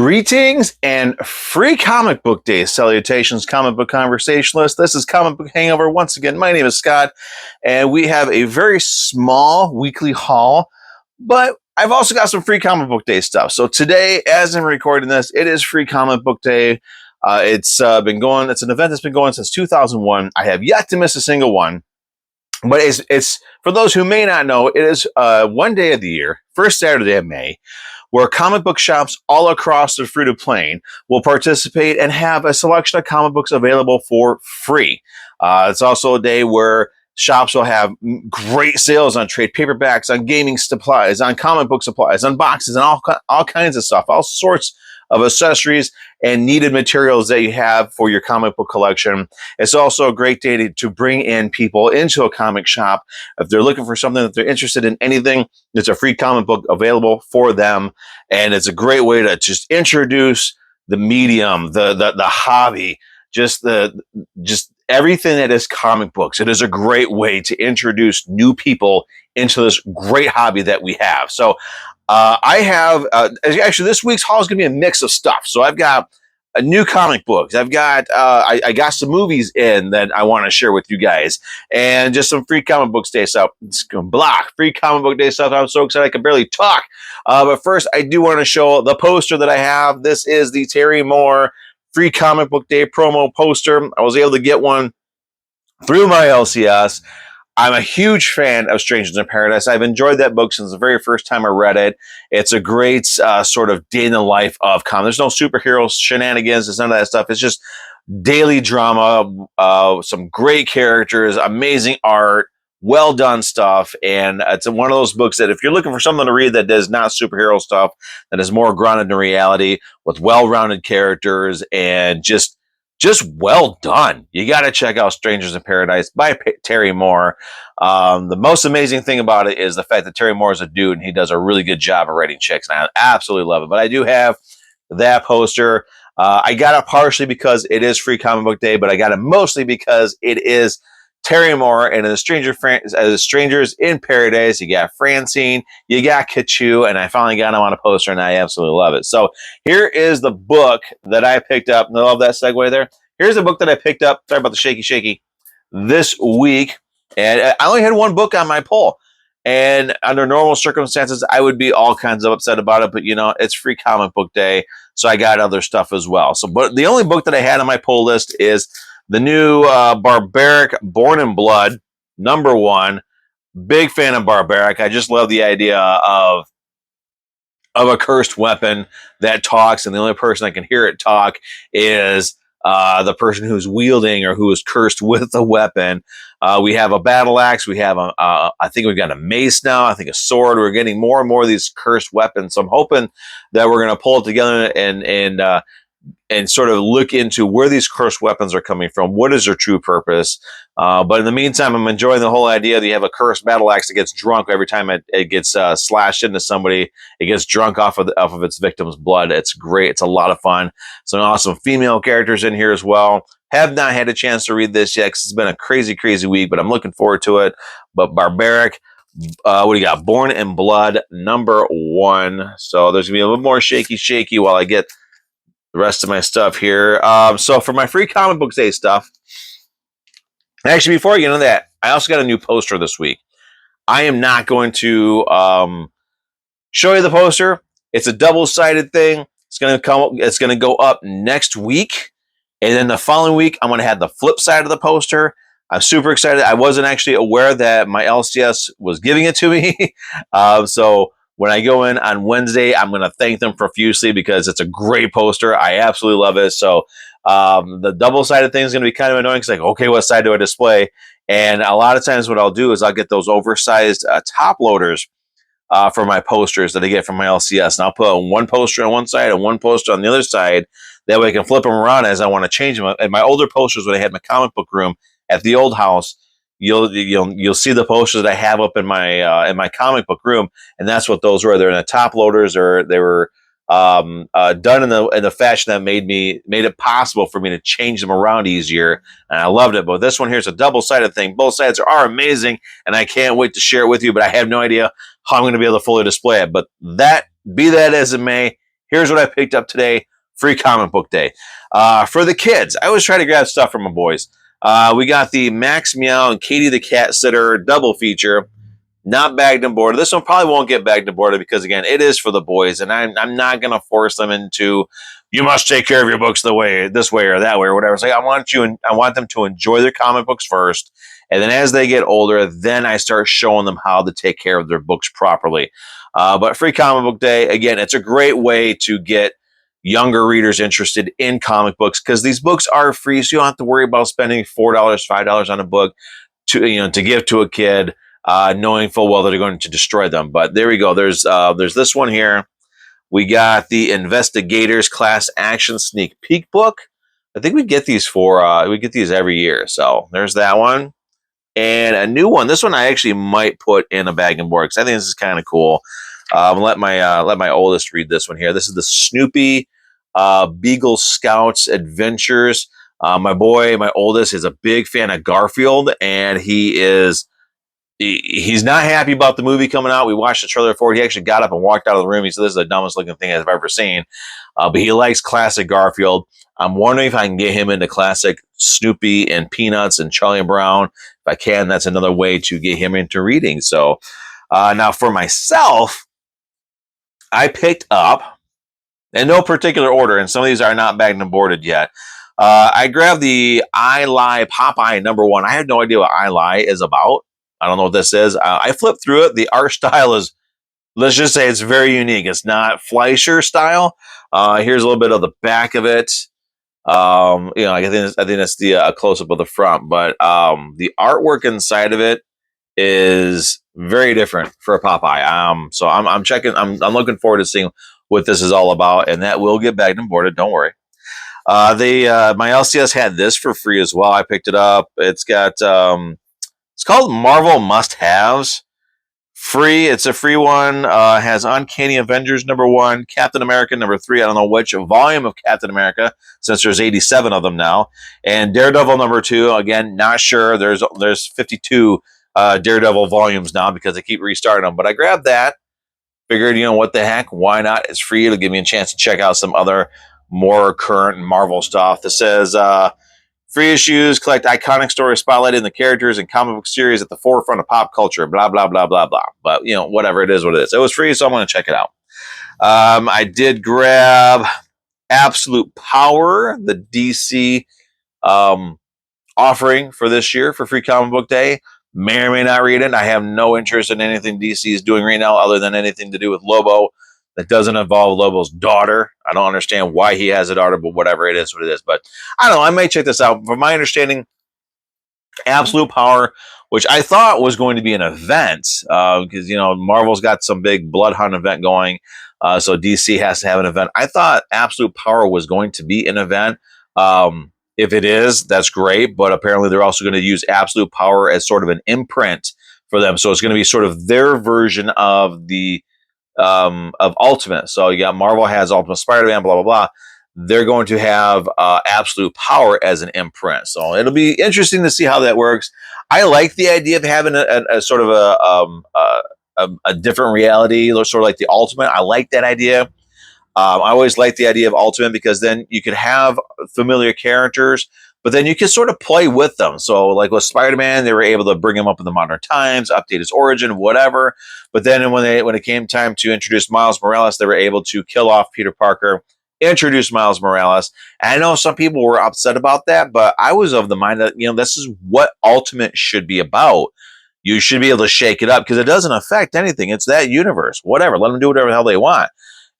Greetings and free comic book day salutations, comic book conversationalists. This is Comic Book Hangover. Once again, my name is Scott, and we have a very small weekly haul, but I've also got some free comic book day stuff. So today, as I'm recording this, it is free comic book day. It's been going. It's an event that's been going since 2001. I have yet to miss a single one. But it's for those who may not know, it is one day of the year, first Saturday of May, where comic book shops all across the Fruita Plain will participate and have a selection of comic books available for free. It's also a day where shops will have great sales on trade paperbacks, on gaming supplies, on comic book supplies, on boxes, and all kinds of stuff, all sorts of accessories and needed materials that you have for your comic book collection. It's also a great day to bring in people into a comic shop. If they're looking for something, that they're interested in anything, there's a free comic book available for them. And it's a great way to just introduce the medium, the hobby, just everything that is comic books. It is a great way to introduce new people into this great hobby that we have. So I have, actually this week's haul is going to be a mix of stuff. So I've got new comic books. I've got, I got some movies in that I want to share with you guys, and just some free comic book day stuff. Free comic book day stuff. I'm so excited I can barely talk. But first, I do want to show the poster that I have. This is the Terry Moore free comic book day promo poster. I was able to get one through my LCS. I'm a huge fan of Strangers in Paradise. I've enjoyed that book since the very first time I read it. It's a great sort of day in the life of comics. There's no superhero shenanigans. There's none of that stuff. It's just daily drama, some great characters, amazing art, well done stuff. And it's one of those books that if you're looking for something to read that is not superhero stuff, that is more grounded in reality with well-rounded characters and just well done, you got to check out Strangers in Paradise by Terry Moore. The most amazing thing about it is the fact that Terry Moore is a dude and he does a really good job of writing chicks, and I absolutely love it. But I do have that poster. I got it partially because it is free comic book day, but I got it mostly because it is Terry Moore and the Strangers in Paradise. You got Francine, you got Kachu, and I finally got him on a poster, and I absolutely love it. So here is the book that I picked up. I love that segue there. Here's the book that I picked up. Sorry about the shaky this week, and I only had one book on my poll. And under normal circumstances, I would be all kinds of upset about it, but you know, it's free comic book day, so I got other stuff as well. So, but the only book that I had on my poll list is the new Barbaric Born in Blood, #1. Big fan of Barbaric. I just love the idea of a cursed weapon that talks, and the only person that can hear it talk is the person who's wielding or who is cursed with the weapon. We have a battle axe. We have I think we've got a mace now. I think a sword. We're getting more and more of these cursed weapons. So I'm hoping that we're going to pull it together and sort of look into where these cursed weapons are coming from. What is their true purpose? But in the meantime, I'm enjoying the whole idea that you have a cursed battle axe that gets drunk every time it gets slashed into somebody. It gets drunk off of its victim's blood. It's great. It's a lot of fun. Some awesome female characters in here as well. Have not had a chance to read this yet because it's been a crazy week, but I'm looking forward to it. But Barbaric, what do you got? Born in Blood, #1. So there's going to be a little more shaky while I get the rest of my stuff here. So for my free comic book day stuff, actually, before I get into that, I also got a new poster this week. I am not going to show you the poster. It's a double-sided thing. It's going to go up next week, and then the following week, I'm going to have the flip side of the poster. I'm super excited. I wasn't actually aware that my LCS was giving it to me, so when I go in on Wednesday, I'm going to thank them profusely because it's a great poster. I absolutely love it. So the double-sided thing is going to be kind of annoying. It's like, okay, what side do I display? And a lot of times what I'll do is I'll get those oversized top loaders for my posters that I get from my LCS. And I'll put one poster on one side and one poster on the other side. That way I can flip them around as I want to change them. And my older posters, when I had my comic book room at the old house, you'll see the posters that I have up in my comic book room, and that's what those were. They're in the top loaders, or they were done in the fashion that made it possible for me to change them around easier, and I loved it. But this one here is a double-sided thing. Both sides are amazing, and I can't wait to share it with you. But I have no idea how I'm going to be able to fully display it. But be that as it may, Here's what I picked up today. Free comic book day. For the kids, I always try to grab stuff from my boys. We got the Max Meow and Katie the Cat Sitter double feature. Not bagged and boarded. This one probably won't get bagged and boarded because, again, it is for the boys, and I'm not going to force them into, you must take care of your books this way or that way or whatever. It's like I want them to enjoy their comic books first, and then as they get older, then I start showing them how to take care of their books properly. But Free Comic Book Day, again, it's a great way to get younger readers interested in comic books because these books are free, so you don't have to worry about spending $4, $5 on a book to give to a kid. Knowing full well that they're going to destroy them. But there we go. There's this one here. We got the Investigators Class Action Sneak Peek book. I think we get these every year. So there's that one. And a new one. This one I actually might put in a bag and board because I think this is kind of cool. Let my oldest read this one here. This is the Snoopy Beagle Scouts Adventures. My oldest, is a big fan of Garfield, and he's not happy about the movie coming out. We watched the trailer for it. He actually got up and walked out of the room. He said, "This is the dumbest looking thing I've ever seen." But he likes classic Garfield. I'm wondering if I can get him into classic Snoopy and Peanuts and Charlie Brown. If I can, that's another way to get him into reading. So now for myself, I picked up, in no particular order, and some of these are not bagged and boarded yet. I grabbed the I Lie Popeye #1. I have no idea what I Lie is about. I don't know what this is. I flipped through it. The art style is, let's just say, it's very unique. It's not Fleischer style. Here's a little bit of the back of it. I think that's the close up of the front, but the artwork inside of it is very different for a Popeye. So I'm checking. I'm looking forward to seeing what this is all about, and that will get bagged and boarded. Don't worry. My LCS had this for free as well. I picked it up. It's got it's called Marvel Must Haves. Free. It's a free one. Has Uncanny Avengers #1, Captain America #3. I don't know which volume of Captain America, since there's 87 of them now, and Daredevil #2. Again, not sure. There's 52 Daredevil volumes now because they keep restarting them. But I grabbed that. Figured, what the heck? Why not? It's free. It'll give me a chance to check out some other more current Marvel stuff. This says free issues collect iconic stories spotlighting the characters and comic book series at the forefront of pop culture. Blah blah blah blah blah. But whatever, it is what it is. It was free, so I'm going to check it out. I did grab Absolute Power, the DC offering for this year for Free Comic Book Day. May or may not read it. I have no interest in anything DC is doing right now other than anything to do with Lobo that doesn't involve Lobo's daughter. I don't understand why he has a daughter, but whatever, it is what it is. But I don't know. I may check this out. From my understanding, Absolute Power, which I thought was going to be an event, because Marvel's got some big Blood Hunt event going, so DC has to have an event. I thought Absolute Power was going to be an event. If it is, that's great, but apparently they're also going to use Absolute Power as sort of an imprint for them. So it's going to be sort of their version of the of Ultimate. So you got Marvel has Ultimate Spider-Man, blah blah blah. They're going to have Absolute Power as an imprint. So it'll be interesting to see how that works. I like the idea of having a sort of a different reality, sort of like the Ultimate. I like that idea. I always like the idea of Ultimate because then you could have familiar characters, but then you can sort of play with them. So like with Spider-Man, they were able to bring him up in the modern times, update his origin, whatever. But then when it came time to introduce Miles Morales, they were able to kill off Peter Parker, introduce Miles Morales. And I know some people were upset about that, but I was of the mind that, this is what Ultimate should be about. You should be able to shake it up because it doesn't affect anything. It's that universe, whatever. Let them do whatever the hell they want.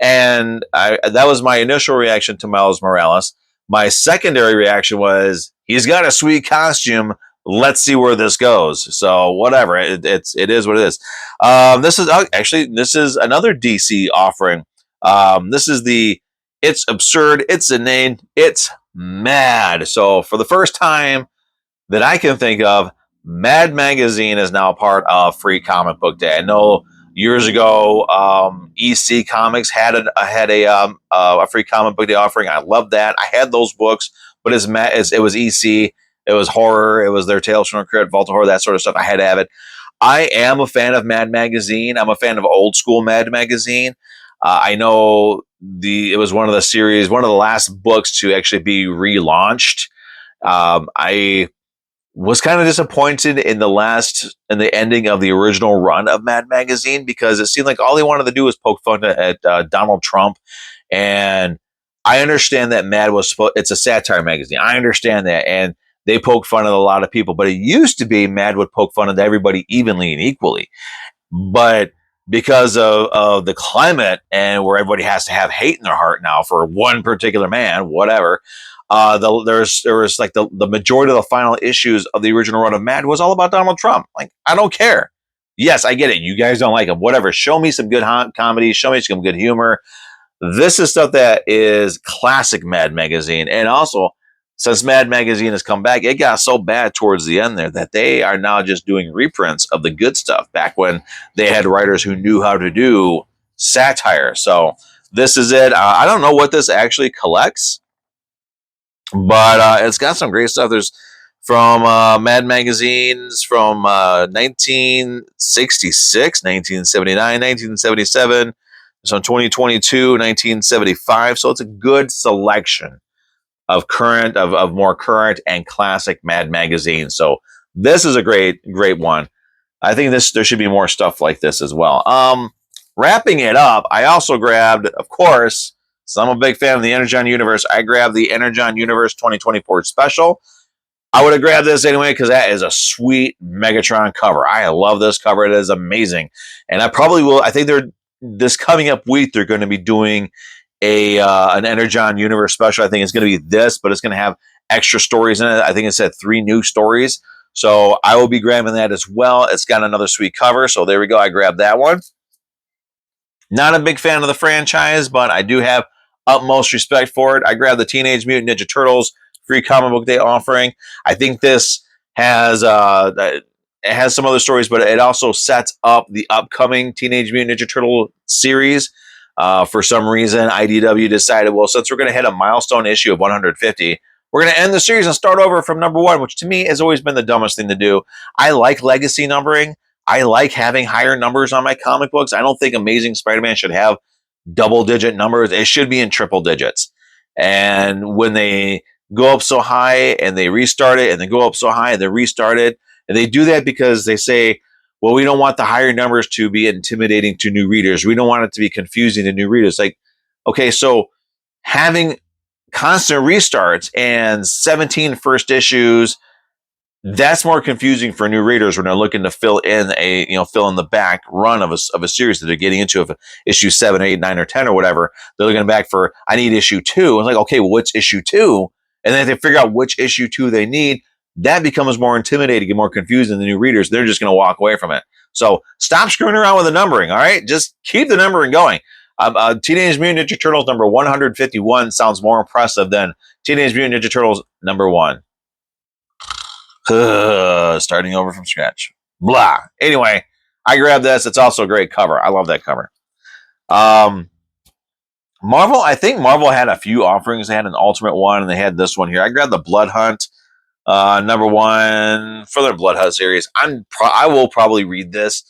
And that was my initial reaction to Miles Morales. My secondary reaction was, he's got a sweet costume. Let's see where this goes. So whatever, it is what it is. This is another DC offering. This is the It's Absurd, It's Inane, It's Mad. So for the first time that I can think of, Mad Magazine is now part of Free Comic Book Day. I know years ago, EC Comics had a Free Comic Book Day offering. I love that. I had those books, but it was EC, it was horror, it was their Tales from the Crypt, Vault of Horror, that sort of stuff. I had to have it. I am a fan of Mad Magazine. I'm a fan of old school Mad Magazine. I know it was one of the series, one of the last books to actually be relaunched. I was kind of disappointed in the ending of the original run of Mad Magazine, because it seemed like all they wanted to do was poke fun at Donald Trump. And I understand that it's a satire magazine. I understand that. And they poke fun at a lot of people, but it used to be Mad would poke fun at everybody evenly and equally. But because of the climate, and where everybody has to have hate in their heart now for one particular man, whatever, there was like the majority of the final issues of the original run of Mad was all about Donald Trump. Like, I don't care. Yes, I get it. You guys don't like him. Whatever. Show me some good comedy. Show me some good humor. This is stuff that is classic Mad Magazine. And also, since Mad Magazine has come back, it got so bad towards the end there that they are now just doing reprints of the good stuff back when they had writers who knew how to do satire. So this is it. I don't know what this actually collects, but it's got some great stuff. There's from Mad Magazines from 1966, 1979, 1977. So 2022, 1975. So it's a good selection of more current and classic Mad Magazines. So this is a great one. I think there should be more stuff like this as well. Wrapping it up, I also grabbed, of course, so I'm a big fan of the Energon Universe. I grabbed the Energon Universe 2024 special. I would have grabbed this anyway because that is a sweet Megatron cover. I love this cover. It is amazing. And I probably will. I think this coming up week, they're going to be doing an Energon Universe special. I think it's going to be this, but it's going to have extra stories in it. I think it said 3 new stories. So I will be grabbing that as well. It's got another sweet cover. So there we go. I grabbed that one. Not a big fan of the franchise, but I do have utmost respect for it. I grabbed the Teenage Mutant Ninja Turtles free comic book day offering. I think this has it has some other stories, but it also sets up the upcoming Teenage Mutant Ninja Turtle series. For some reason, IDW decided, well, since we're going to hit a milestone issue of 150, we're going to end the series and start over from number 1, which to me has always been the dumbest thing to do. I like legacy numbering. I like having higher numbers on my comic books. I don't think Amazing Spider-Man should have double-digit numbers. It should be in triple digits. And when they go up so high and they restart it, and they go up so high and they restart it, and they do that because they say, well, we don't want the higher numbers to be intimidating to new readers. We don't want it to be confusing to new readers. Like, okay, so having constant restarts and 17 first issues, that's more confusing for new readers when they're looking to fill in the back run of a series that they're getting into, of issue 7, 8, 9, or 10 or whatever. They're looking back for, I need issue 2. It's like, okay, well, what's issue 2? And then if they figure out which issue 2 they need, that becomes more intimidating and more confusing to the new readers. They're just going to walk away from it. So stop screwing around with the numbering, all right? Just keep the numbering going. Teenage Mutant Ninja Turtles number 151 sounds more impressive than Teenage Mutant Ninja Turtles number 1. Starting over from scratch. Blah. Anyway, I grabbed this. It's also a great cover. I love that cover. Marvel, I think Marvel had a few offerings. They had an Ultimate one, and they had this one here. I grabbed the Blood Hunt number 1 for their Blood Hunt series. I will probably read this.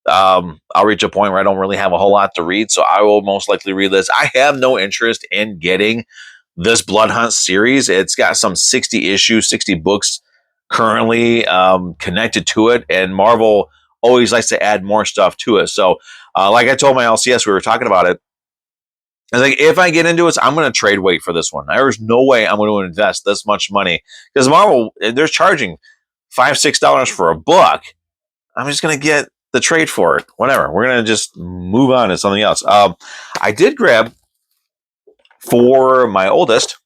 I'll reach a point where I don't really have a whole lot to read, so I will most likely read this. I have no interest in getting this Blood Hunt series. It's got some 60 issues, 60 books currently connected to it, and Marvel always likes to add more stuff to it. So like I told my LCS, we were talking about it, I was like, if I get into it, I'm going to trade weight for this one. There's no way I'm going to invest this much money, because Marvel, they're charging $5, $6 for a book. I'm just going to get the trade for it. Whatever. We're going to just move on to something else. I did grab for my oldest.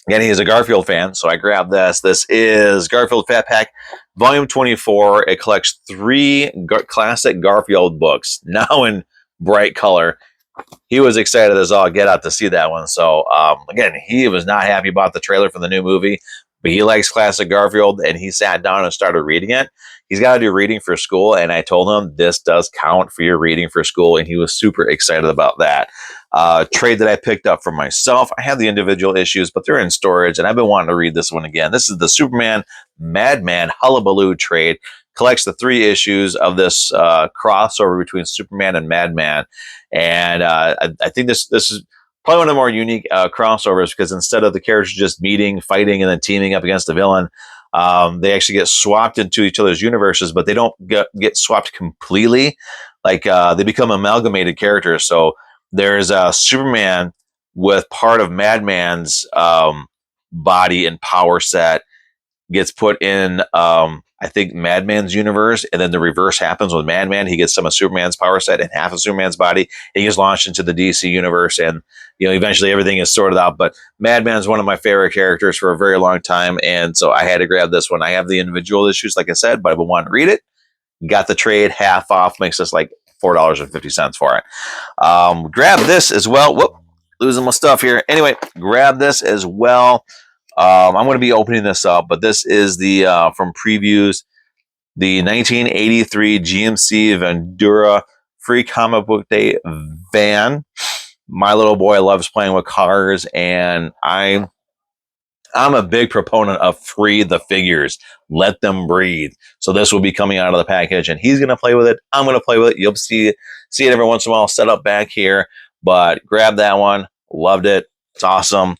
Again, he is a Garfield fan, so I grabbed this. This is Garfield Fat Pack, Volume 24. It collects 3 classic Garfield books, now in bright color. He was excited as all get out to see that one. So, again, he was not happy about the trailer for the new movie, but he likes classic Garfield, and he sat down and started reading it. He's got to do reading for school, and I told him this does count for your reading for school, and he was super excited about that. Trade that I picked up for myself. I have the individual issues, but they're in storage, and I've been wanting to read this one again. This is the Superman Madman Hullabaloo trade. collects the 3 issues of this crossover between Superman and Madman. And I think this is probably one of the more unique crossovers, because instead of the characters just meeting, fighting, and then teaming up against the villain, they actually get swapped into each other's universes, but they don't get swapped completely. Like they become amalgamated characters. So there's Superman with part of Madman's body and power set gets put in, I think, Madman's universe, and then the reverse happens with Madman. He gets some of Superman's power set and half of Superman's body. He gets launched into the DC universe, and eventually everything is sorted out. But Madman's one of my favorite characters for a very long time, and so I had to grab this one. I have the individual issues, like I said, but I want to read it. Got the trade half off, makes us like $4.50 for it. Grab this as well. Whoop, losing my stuff here. Anyway, grab this as well. I'm going to be opening this up, but this is the from Previews, the 1983 GMC Vendura Free Comic Book Day van. My little boy loves playing with cars, and I'm a big proponent of free the figures. Let them breathe. So this will be coming out of the package, and he's going to play with it. I'm going to play with it. You'll see it every once in a while set up back here, but grab that one. Loved it. It's awesome.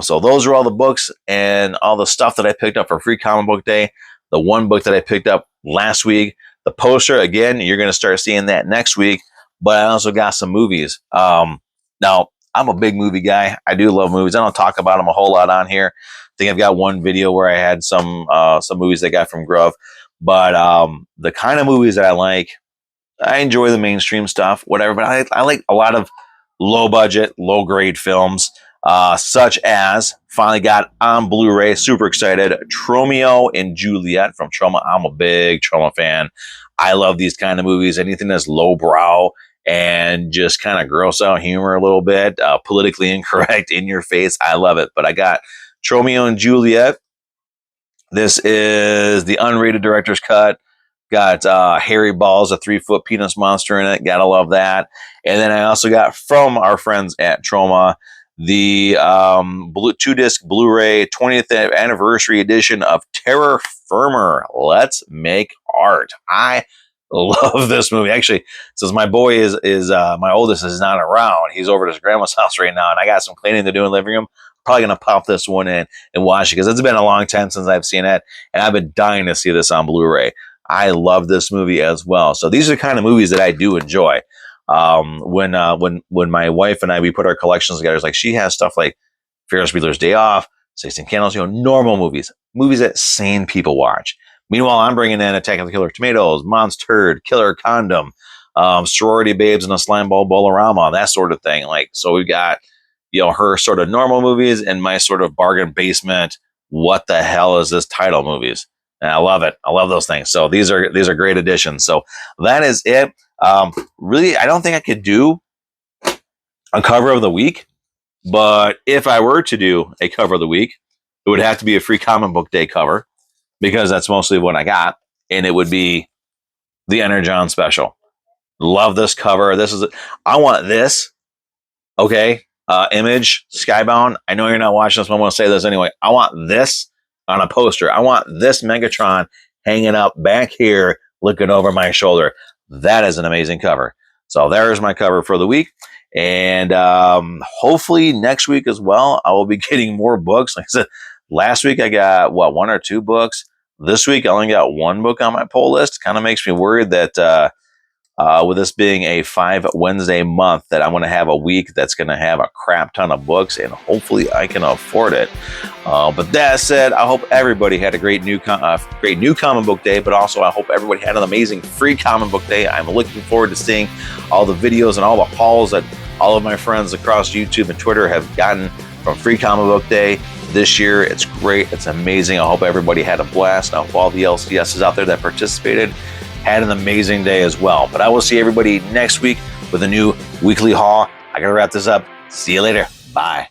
So those are all the books and all the stuff that I picked up for Free Comic Book Day. The one book that I picked up last week, the poster, again, you're going to start seeing that next week, but I also got some movies. Now, I'm a big movie guy. I do love movies. I don't talk about them a whole lot on here. I think I've got one video where I had some movies I got from Grove, but the kind of movies that I like, I enjoy the mainstream stuff, whatever, but I like a lot of low budget, low grade films. Such as, finally got on Blu-ray, super excited, Tromeo and Juliet from Troma. I'm a big Troma fan. I love these kind of movies, anything that's lowbrow and just kind of gross out humor a little bit, politically incorrect, in your face. I love it. But I got Tromeo and Juliet. This is the unrated director's cut. Got Harry Balls, a 3-foot penis monster in it. Gotta love that. And then I also got, from our friends at Troma, the 2-disc Blu-ray 20th anniversary edition of Terror Firmer. Let's Make Art. I love this movie. Actually, since my boy is my oldest is not around, he's over at his grandma's house right now, and I got some cleaning to do in the living room. Probably gonna pop this one in and watch it, because it's been a long time since I've seen it, and I've been dying to see this on Blu-ray. I love this movie as well. So these are the kind of movies that I do enjoy. When my wife and I, we put our collections together, it's like she has stuff like Ferris Bueller's Day Off, 16 Candles, normal movies that sane people watch. Meanwhile, I'm bringing in Attack of the Killer Tomatoes, Mom's Turd, Killer Condom, Sorority Babes and a Slime Ball Bolorama, that sort of thing. Like, so we got, her sort of normal movies and my sort of bargain basement, what the hell is this title movies. And I love it. I love those things. So these are great additions. So that is it. Really, I don't think I could do a cover of the week, but if I were to do a cover of the week, it would have to be a Free Comic Book Day cover, because that's mostly what I got, and it would be the Energon special. Love this cover. I want this. Okay, Image, Skybound. I know you're not watching this, but I'm going to say this anyway. I want this on a poster. I want this Megatron hanging up back here, looking over my shoulder. That is an amazing cover. So there's my cover for the week. And hopefully next week as well, I will be getting more books. Like I said, last week I got, 1 or 2 books. This week I only got 1 book on my pull list. Kind of makes me worried that with this being a 5 Wednesday month, that I'm going to have a week that's going to have a crap ton of books, and hopefully I can afford it. But that said, I hope everybody had a great new comic book day, but also I hope everybody had an amazing Free Comic Book Day. I'm looking forward to seeing all the videos and all the hauls that all of my friends across YouTube and Twitter have gotten from Free Comic Book Day this year. It's great. It's amazing. I hope everybody had a blast. I hope all the LCSs out there that participated had an amazing day as well. But I will see everybody next week with a new weekly haul. I gotta wrap this up. See you later. Bye.